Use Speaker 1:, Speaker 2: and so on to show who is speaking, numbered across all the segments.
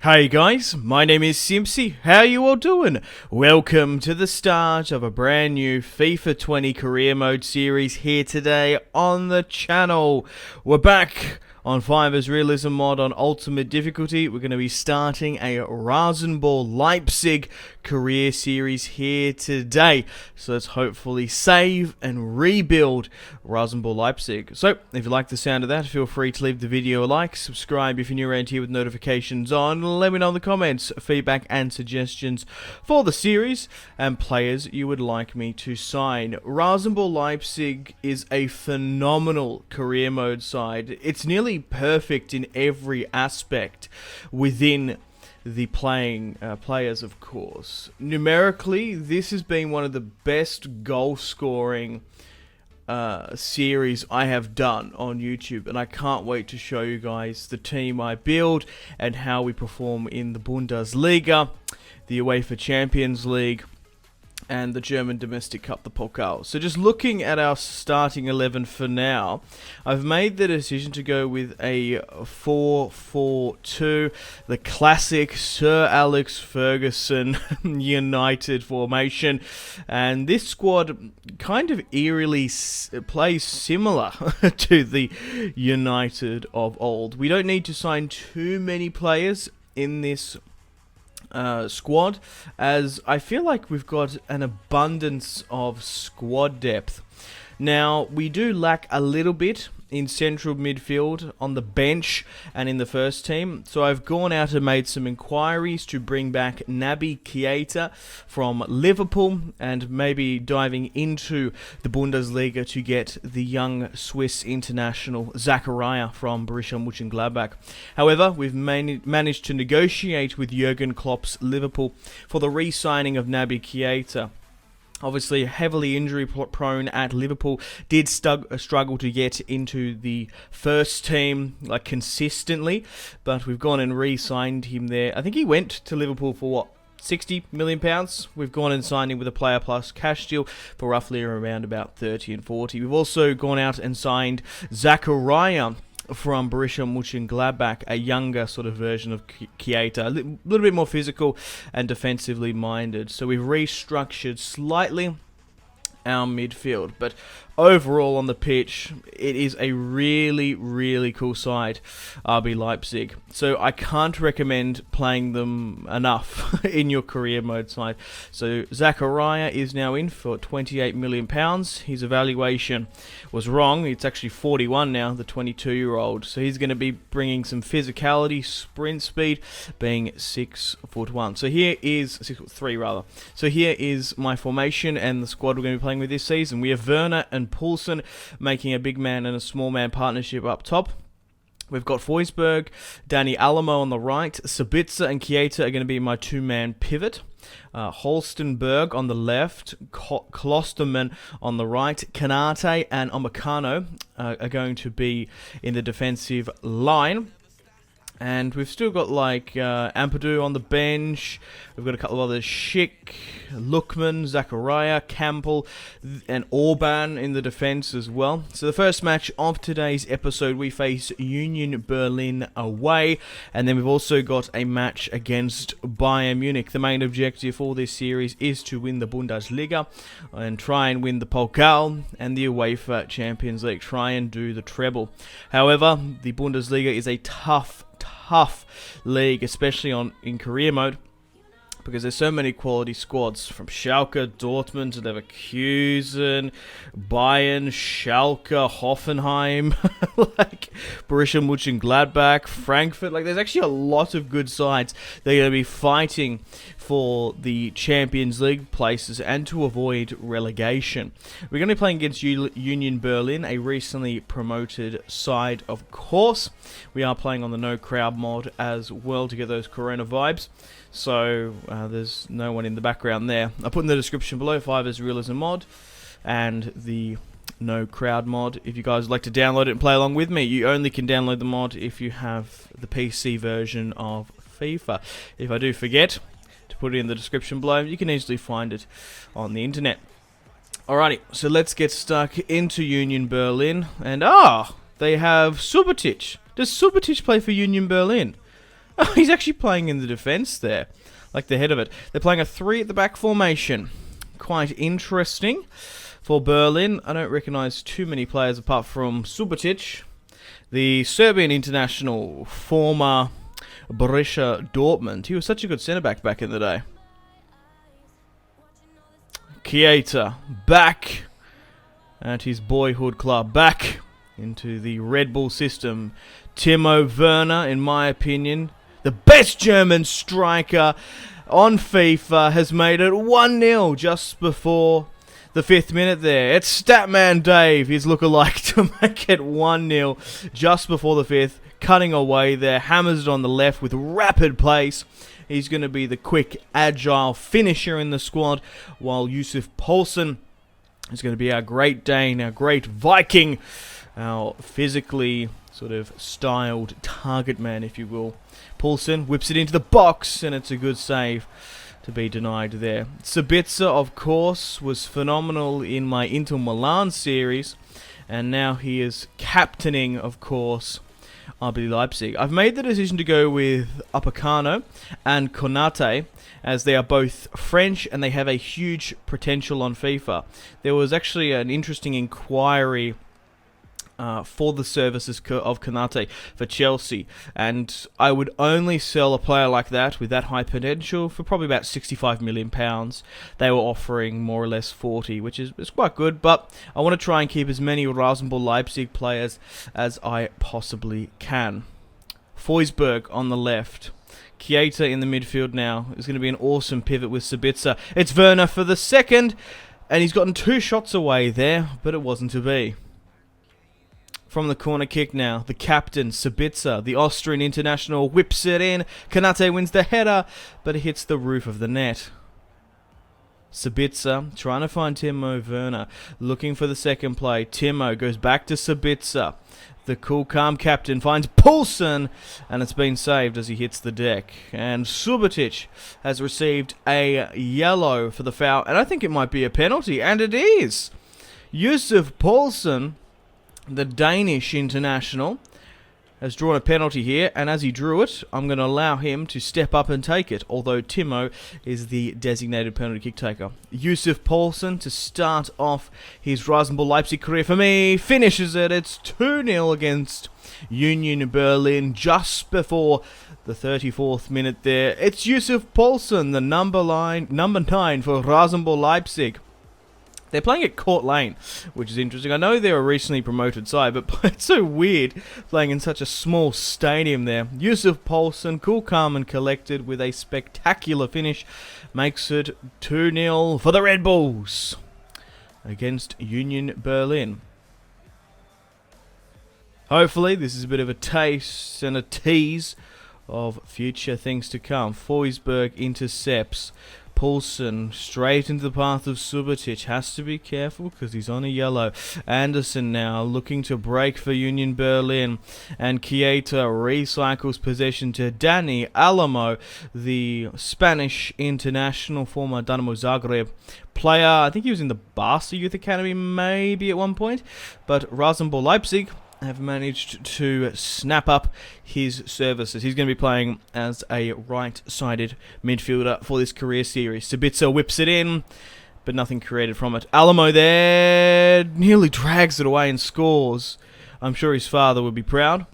Speaker 1: Hey guys, my name is Simpzy. How you all doing? Welcome to the start of a brand new FIFA 20 Career Mode series here today on the channel. We're back on Fifa's realism mod on ultimate difficulty. We're going to be starting a RB Leipzig Career series here today. So let's hopefully save and rebuild RB Leipzig. So if you like the sound of that, feel free to leave the video a like, subscribe if you're new around here with notifications on. Let me know in the comments feedback and suggestions for the series and players you would like me to sign. RB Leipzig is a phenomenal career mode side. It's nearly perfect in every aspect within the players, of course. Numerically, this has been one of the best goal scoring series I have done on YouTube, and I can't wait to show you guys the team I build and how we perform in the Bundesliga, the UEFA Champions League, and the German Domestic Cup, the Pokal. So just looking at our starting 11 for now, I've made the decision to go with a 4-4-2, the classic Sir Alex Ferguson United formation. And this squad kind of eerily plays similar to the United of old. We don't need to sign too many players in this squad, as I feel like we've got an abundance of squad depth. Now, we do lack a little bit in central midfield, on the bench and in the first team, so I've gone out and made some inquiries to bring back RB Keita from Liverpool, and maybe diving into the Bundesliga to get the young Swiss international Zakaria from Borussia Mönchengladbach. However, we've managed to negotiate with Jurgen Klopp's Liverpool for the re-signing of RB Keita. Obviously, heavily injury prone at Liverpool, did struggle to get into the first team like consistently, but we've gone and re-signed him there. I think he went to Liverpool for what, £60 million? We've gone and signed him with a player plus cash deal for roughly around about 30 and 40. We've also gone out and signed Zakaria from Borussia Mönchengladbach, a younger sort of version of Keita, a little bit more physical and defensively minded. So we've restructured slightly our midfield, but overall on the pitch, it is a really cool side, RB Leipzig. So I can't recommend playing them enough in your career mode side. So Zakaria is now in for £28 million. His evaluation was wrong. It's actually 41 now, the 22-year-old. So he's going to be bringing some physicality, sprint speed, being 6'1". So here is 6'3" rather. So here is my formation and the squad we're going to be playing with this season. We have Werner and Poulsen making a big man and a small man partnership up top. We've got Forsberg, Danny Alamo on the right. Sabitzer and Keita are going to be my two-man pivot. Holstenberg on the left, Klosterman on the right, Kanate and Omacano are going to be in the defensive line. And we've still got like Ampadu on the bench. We've got a couple of others, Schick, Lookman, Zakaria, Campbell, and Orban in the defense as well. So the first match of today's episode, we face Union Berlin away. And then we've also got a match against Bayern Munich. The main objective for this series is to win the Bundesliga and try and win the Pokal and the UEFA Champions League. Try and do the treble. However, the Bundesliga is a tough league, especially in career mode, because there's so many quality squads from Schalke, Dortmund, to Leverkusen, Bayern, Schalke, Hoffenheim, like Borussia Mönchengladbach, Frankfurt. Like, there's actually a lot of good sides that are going to be fighting for the Champions League places and to avoid relegation. We're going to be playing against Union Berlin, a recently promoted side, of course. We are playing on the no crowd mod as well to get those Corona vibes. So there's no one in the background there. I'll put in the description below Fifa's realism mod and the no crowd mod. If you guys would like to download it and play along with me, you only can download the mod if you have the PC version of FIFA. If I do forget to put it in the description below, you can easily find it on the internet. Alrighty, so let's get stuck into Union Berlin. And they have Subotic. Does Subotic play for Union Berlin? Oh, he's actually playing in the defence there, like the head of it. They're playing a 3 at the back formation. Quite interesting for Berlin. I don't recognise too many players apart from Subotic, the Serbian international, former Borussia Dortmund. He was such a good centre-back back in the day. Chiesa back at his boyhood club, back into the Red Bull system. Timo Werner, in my opinion, the best German striker on FIFA, has made it 1-0 just before the 5th minute there. It's Statman Dave, his lookalike, to make it 1-0 just before the 5th. Cutting away there, hammers it on the left with rapid pace. He's going to be the quick, agile finisher in the squad, while Yusuf Poulsen is going to be our Great Dane, our Great Viking, our physically sort of styled target man, if you will. Poulsen whips it into the box, and it's a good save to be denied there. Sabitzer, of course, was phenomenal in my Inter Milan series, and now he is captaining, of course, RB Leipzig. I've made the decision to go with Upamecano and Konate, as they are both French and they have a huge potential on FIFA. There was actually an interesting inquiry for the services of Konate for Chelsea, and I would only sell a player like that with that high potential for probably about £65 million. They were offering more or less 40, which is quite good, but I want to try and keep as many Rasenball Leipzig players as I possibly can. Forsberg on the left. Chiesa in the midfield now. It's going to be an awesome pivot with Sabitzer. It's Werner for the second, and he's gotten 2 shots away there, but it wasn't to be. From the corner kick now, the captain, Sabitzer, the Austrian international, whips it in. Konate wins the header, but it hits the roof of the net. Sabitzer trying to find Timo Werner, looking for the second play. Timo goes back to Sabitzer. The cool, calm captain finds Poulsen, and it's been saved as he hits the deck. And Subotic has received a yellow for the foul, and I think it might be a penalty, and it is. Yusuf Poulsen, the Danish international, has drawn a penalty here, and as he drew it, I'm going to allow him to step up and take it, although Timo is the designated penalty kick taker. Yusuf Poulsen to start off his Rasenball Leipzig career for me, finishes it. It's 2-0 against Union Berlin just before the 34th minute there. It's Yusuf Poulsen, the number 9 for Rasenball Leipzig. They're playing at Court Lane, which is interesting. I know they're a recently promoted side, but it's so weird playing in such a small stadium there. Yusuf Poulsen, cool, calm and collected with a spectacular finish, makes it 2-0 for the Red Bulls against Union Berlin. Hopefully this is a bit of a taste and a tease of future things to come. Forsberg intercepts. Poulsen straight into the path of Subotic. Has to be careful because he's on a yellow. Anderson now looking to break for Union Berlin. And Chiesa recycles possession to Dani Alamo, the Spanish international, former Dinamo Zagreb player. I think he was in the Barca Youth Academy maybe at one point. But Rasenball Leipzig have managed to snap up his services. He's going to be playing as a right-sided midfielder for this career series. Sabitzer whips it in, but nothing created from it. Alamo there nearly drags it away and scores. I'm sure his father would be proud.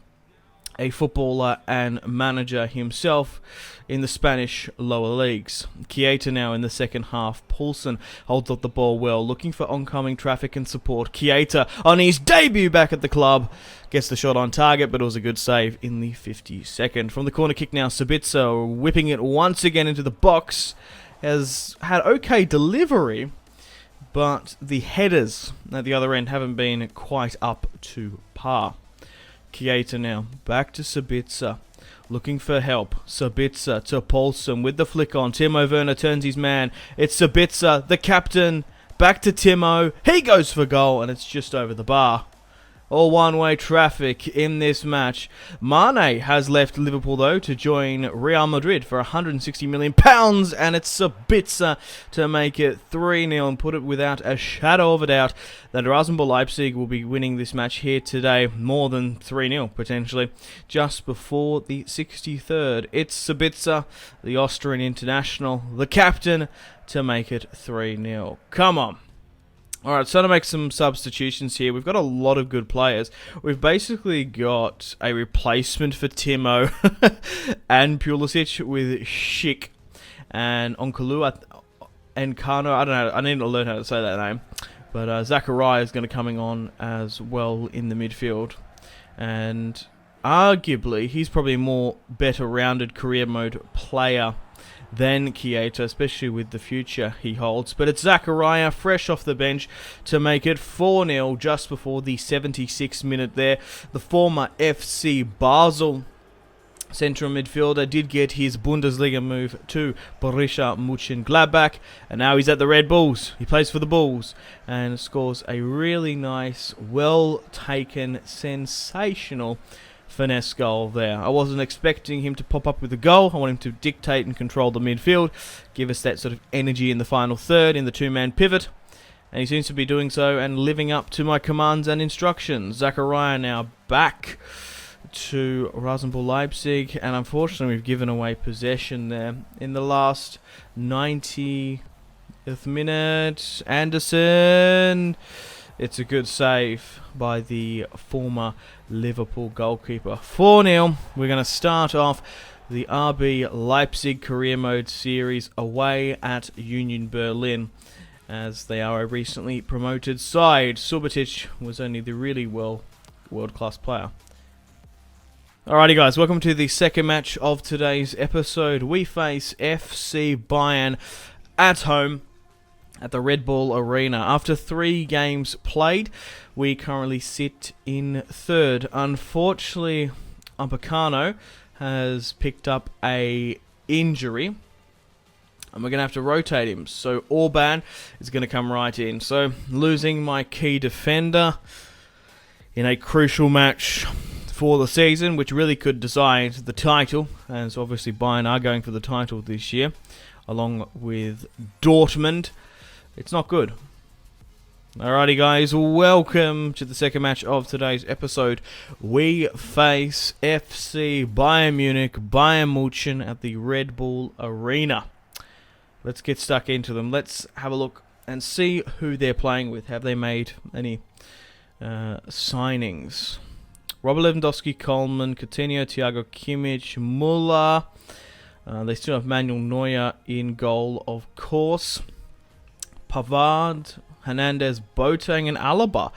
Speaker 1: A footballer and manager himself in the Spanish lower leagues. Chiesa now in the second half. Poulsen holds up the ball well, looking for oncoming traffic and support. Chiesa on his debut back at the club gets the shot on target, but it was a good save in the 52nd. From the corner kick now, Sabitzer whipping it once again into the box. Has had okay delivery, but the headers at the other end haven't been quite up to par. Chiesa now back to Sabitzer, looking for help. Sabitzer to Poulsen with the flick on. Timo Werner turns his man. It's Sabitzer, the captain, back to Timo. He goes for goal, and it's just over the bar. All one-way traffic in this match. Mane has left Liverpool, though, to join Real Madrid for £160 million, and it's Sabitzer to make it 3-0 and put it without a shadow of a doubt that RB Leipzig will be winning this match here today, more than 3-0 potentially, just before the 63rd. It's Sabitzer, the Austrian international, the captain, to make it 3-0. Come on. Alright, so to make some substitutions here, we've got a lot of good players. We've basically got a replacement for Timo and Pulisic with Schick and Onkolu and Kano. I don't know, I need to learn how to say that name. But Zachariah is going to be coming on as well in the midfield. And arguably, he's probably a more better rounded career mode player than Keita, especially with the future he holds. But it's Zachariah, fresh off the bench, to make it 4-0 just before the 76th minute there. The former FC Basel central midfielder did get his Bundesliga move to Borussia Mönchengladbach, and now he's at the Red Bulls. He plays for the Bulls and scores a really nice, well-taken, sensational finesse goal there. I wasn't expecting him to pop up with a goal. I want him to dictate and control the midfield, give us that sort of energy in the final third in the two-man pivot, and he seems to be doing so and living up to my commands and instructions. Zachariah now back to RB Leipzig, and unfortunately we've given away possession there in the last 90th minute. Anderson, it's a good save by the former Liverpool goalkeeper. 4-0. We're going to start off the RB Leipzig Career Mode series away at Union Berlin, as they are a recently promoted side. Subotic was only the really world-class player. Alrighty guys, welcome to the second match of today's episode. We face FC Bayern at home at the Red Bull Arena. After 3 games played, we currently sit in third. Unfortunately, Upamecano has picked up a injury, and we're going to have to rotate him. So Orban is going to come right in. So losing my key defender in a crucial match for the season, which really could decide the title, as obviously Bayern are going for the title this year, along with Dortmund. It's not good. Alrighty guys, welcome to the second match of today's episode. We face FC Bayern Munich, Bayern München at the Red Bull Arena. Let's get stuck into them. Let's have a look and see who they're playing with. Have they made any signings? Robert Lewandowski, Coleman, Coutinho, Thiago Kimmich, Müller. They still have Manuel Neuer in goal, of course. Pavard, Hernandez, Boateng, and Alaba.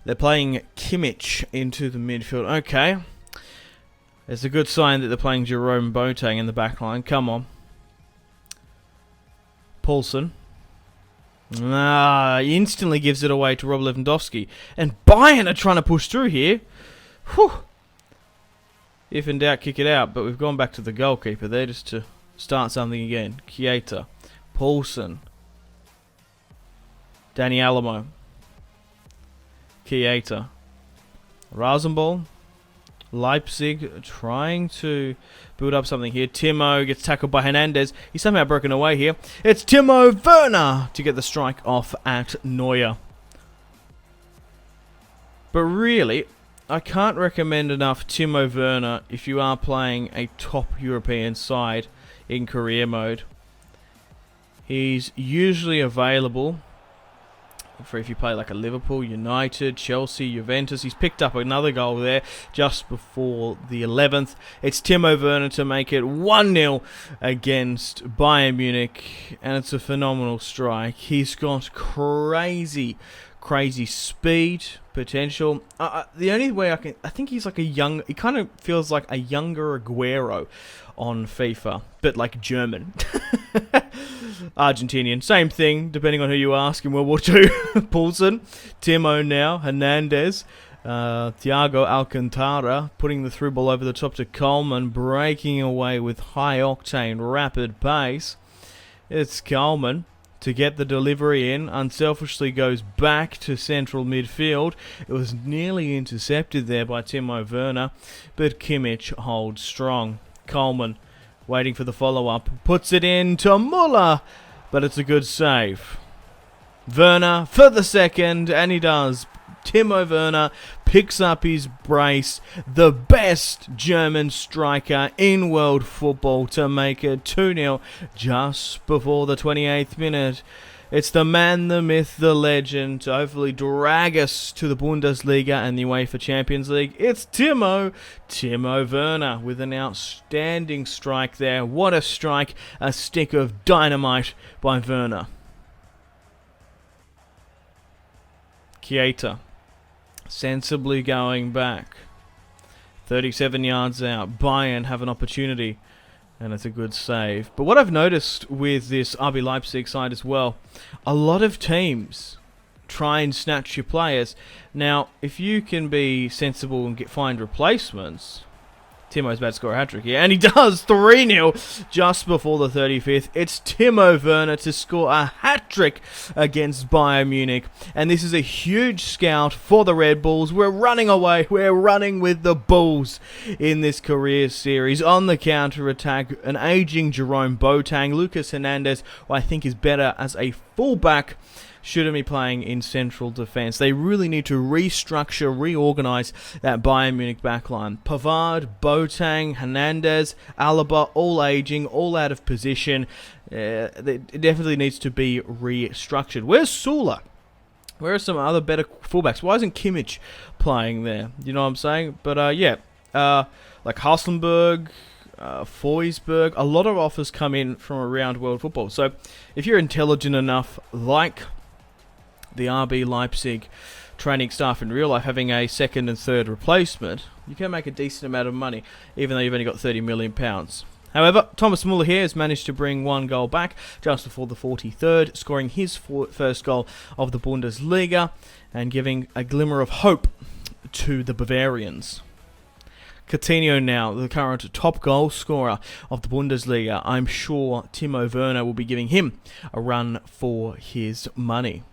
Speaker 1: They're playing Kimmich into the midfield. Okay. It's a good sign that they're playing Jerome Boateng in the back line. Come on. Paulson. Instantly gives it away to Rob Lewandowski. And Bayern are trying to push through here. Whew. If in doubt, kick it out. But we've gone back to the goalkeeper there just to start something again. Keita. Paulson. Danny Alamo. Keita. Rasenball. Leipzig trying to build up something here. Timo gets tackled by Hernandez. He's somehow broken away here. It's Timo Werner to get the strike off at Neuer. But really, I can't recommend enough Timo Werner if you are playing a top European side in career mode. He's usually available for if you play like a Liverpool, United, Chelsea, Juventus. He's picked up another goal there just before the 11th. It's Timo Werner to make it 1-0 against Bayern Munich, and it's a phenomenal strike. He's got crazy speed, potential. The only way I think he's like he kind of feels like a younger Aguero on FIFA, but like German. Argentinian, same thing, depending on who you ask in World War II. Paulson, Timo now, Hernandez, Thiago Alcantara, putting the through ball over the top to Coleman, breaking away with high-octane, rapid pace. It's Coleman to get the delivery in. Unselfishly goes back to central midfield. It was nearly intercepted there by Timo Werner, but Kimmich holds strong. Coleman waiting for the follow-up. Puts it in to Muller, but it's a good save. Werner for the second, and he does. Timo Werner picks up his brace, the best German striker in world football, to make it 2-0 just before the 28th minute. It's the man, the myth, the legend to hopefully drag us to the Bundesliga and the UEFA Champions League. It's Timo Werner with an outstanding strike there. What a strike, a stick of dynamite by Werner. Keita sensibly going back. 37 yards out. Bayern have an opportunity, and it's a good save. But what I've noticed with this RB Leipzig side as well, a lot of teams try and snatch your players. Now, if you can be sensible and find replacements, Timo's about to score a hat-trick here, and he does. 3-0 just before the 35th. It's Timo Werner to score a hat-trick against Bayern Munich, and this is a huge scout for the Red Bulls. We're running away. We're running with the Bulls in this career series. On the counter-attack, an aging Jerome Boateng. Lucas Hernandez, who I think is better as a fullback, shouldn't be playing in central defence. They really need to restructure, reorganise that Bayern Munich backline. Pavard, Boateng, Hernandez, Alaba, all aging, all out of position. It definitely needs to be restructured. Where's Sula? Where are some other better fullbacks? Why isn't Kimmich playing there? You know what I'm saying? But like Hasselberg, Forsberg, a lot of offers come in from around world football. So if you're intelligent enough, like the RB Leipzig training staff in real life, having a second and third replacement, you can make a decent amount of money, even though you've only got £30 million. However, Thomas Muller here has managed to bring one goal back just before the 43rd, scoring his first goal of the Bundesliga and giving a glimmer of hope to the Bavarians. Coutinho now, the current top goal scorer of the Bundesliga. I'm sure Timo Werner will be giving him a run for his money.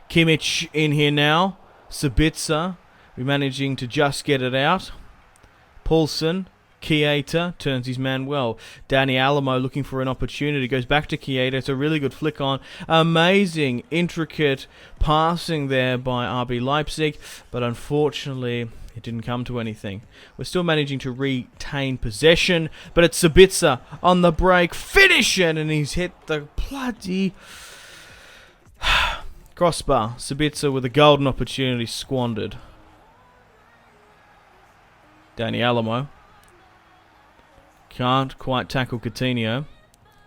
Speaker 1: Kimmich in here now. Sabitzer, we're managing to just get it out. Poulsen, Keita turns his man well. Dani Alamo looking for an opportunity, goes back to Keita. It's a really good flick on. Amazing, intricate passing there by RB Leipzig, but unfortunately it didn't come to anything. We're still managing to retain possession, but it's Sabitzer on the break. Finish it, and he's hit the bloody crossbar. Sabitzer with a golden opportunity squandered. Dani Alamo can't quite tackle Coutinho.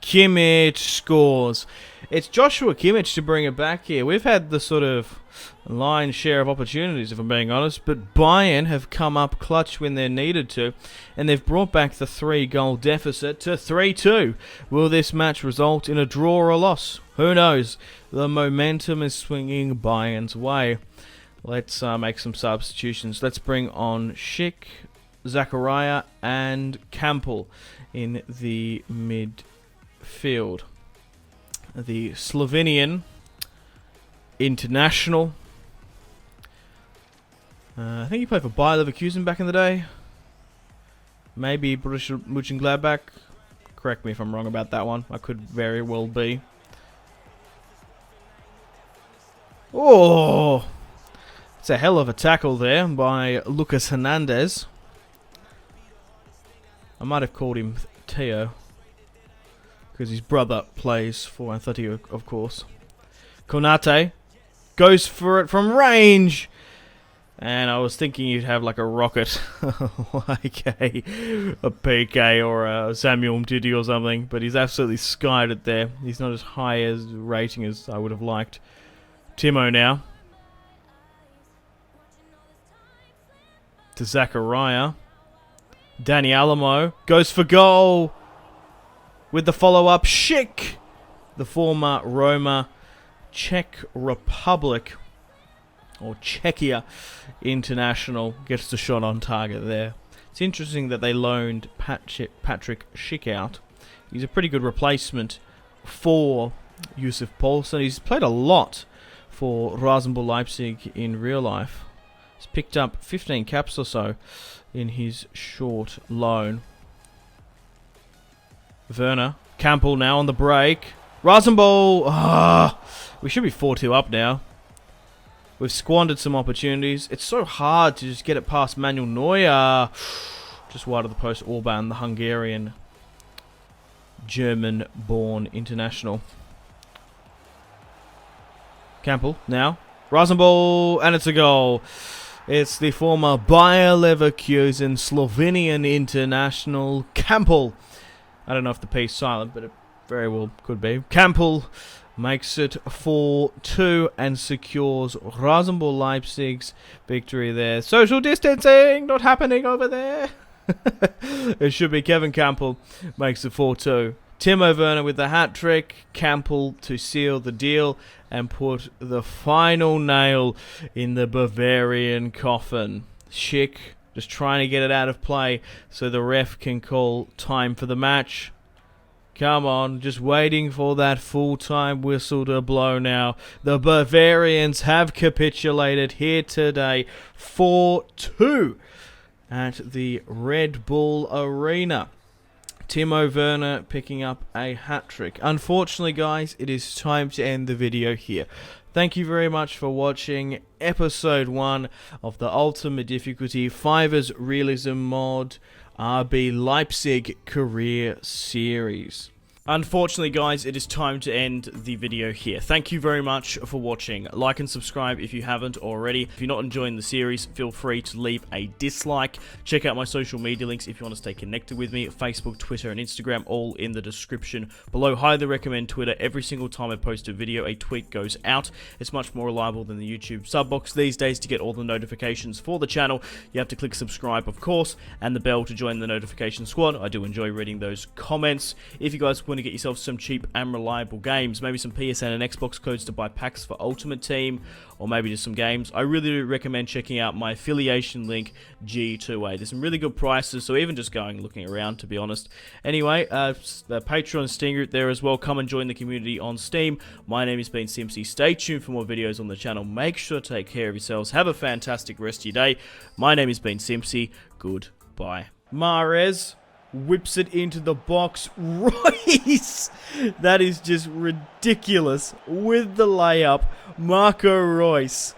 Speaker 1: Kimmich scores. It's Joshua Kimmich to bring it back here. We've had the sort of lion's share of opportunities, if I'm being honest, but Bayern have come up clutch when they're needed to, and they've brought back the 3-goal deficit to 3-2. Will this match result in a draw or a loss? Who knows? The momentum is swinging Bayern's way. Let's make some substitutions. Let's bring on Schick, Zachariah, and Campbell in the midfield. The Slovenian international. I think he played for Bayer Leverkusen back in the day. Maybe Borussia Mönchengladbach. Correct me if I'm wrong about that one. I could very well be. Oh! It's a hell of a tackle there by Lucas Hernandez. I might have called him Theo, because his brother plays for Atletico, of course. Konate goes for it from range. And I was thinking you'd have like a rocket, like a PK or a Samuel Umtiti or something. But he's absolutely skied it there. He's not as high as rating as I would have liked. Timo now. To Zachariah. Dani Alamo goes for goal. With the follow-up, Schick, the former Roma Czech Republic, or Czechia international, gets the shot on target there. It's interesting that they loaned Patrick Schick out. He's a pretty good replacement for Yusuf Poulsen. He's played a lot for RB Leipzig in real life. He's picked up 15 caps or so in his short loan. Werner. Campbell now on the break. Rasenball. We should be 4-2 up now. We've squandered some opportunities. It's so hard to just get it past Manuel Neuer. Just wide of the post, Orban, the Hungarian, German-born international. Campbell now. Rasenball, and it's a goal. It's the former Bayer Leverkusen Slovenian international, Campbell. I don't know if the P's silent, but it very well could be. Campbell makes it 4-2 and secures RB Leipzig's victory there. Social distancing not happening over there. It should be Kevin Campbell makes it 4-2. Timo Werner with the hat-trick. Campbell to seal the deal and put the final nail in the Bavarian coffin. Schick just trying to get it out of play so the ref can call time for the match. Come on, just waiting for that full-time whistle to blow now. The Bavarians have capitulated here today. 4-2 at the Red Bull Arena. Timo Werner picking up a hat-trick. Unfortunately, guys, it is time to end the video here. Thank you very much for watching episode 1 of the Ultimate Difficulty Fiver's Realism Mod RB Leipzig Career Series. Unfortunately, guys, it is time to end the video here. Thank you very much for watching. Like and subscribe if you haven't already. If you're not enjoying the series, feel free to leave a dislike. Check out my social media links if you want to stay connected with me. Facebook, Twitter, and Instagram, all in the description below. Highly recommend Twitter. Every single time I post a video, a tweet goes out. It's much more reliable than the YouTube sub box these days. To get all the notifications for the channel, you have to click subscribe, of course, and the bell to join the notification squad. I do enjoy reading those comments. If you guys want to get yourself some cheap and reliable games, maybe some PSN and Xbox codes to buy packs for Ultimate Team, or maybe just some games, I really recommend checking out my affiliation link, G2A. There's some really good prices, so even just looking around, to be honest. Anyway, the Patreon Steam group there as well. Come and join the community on Steam. My name has been Simpzy. Stay tuned for more videos on the channel. Make sure to take care of yourselves. Have a fantastic rest of your day. My name has been Simpzy. Goodbye. Mahrez whips it into the box. Royce! That is just ridiculous. With the layup, Marco Royce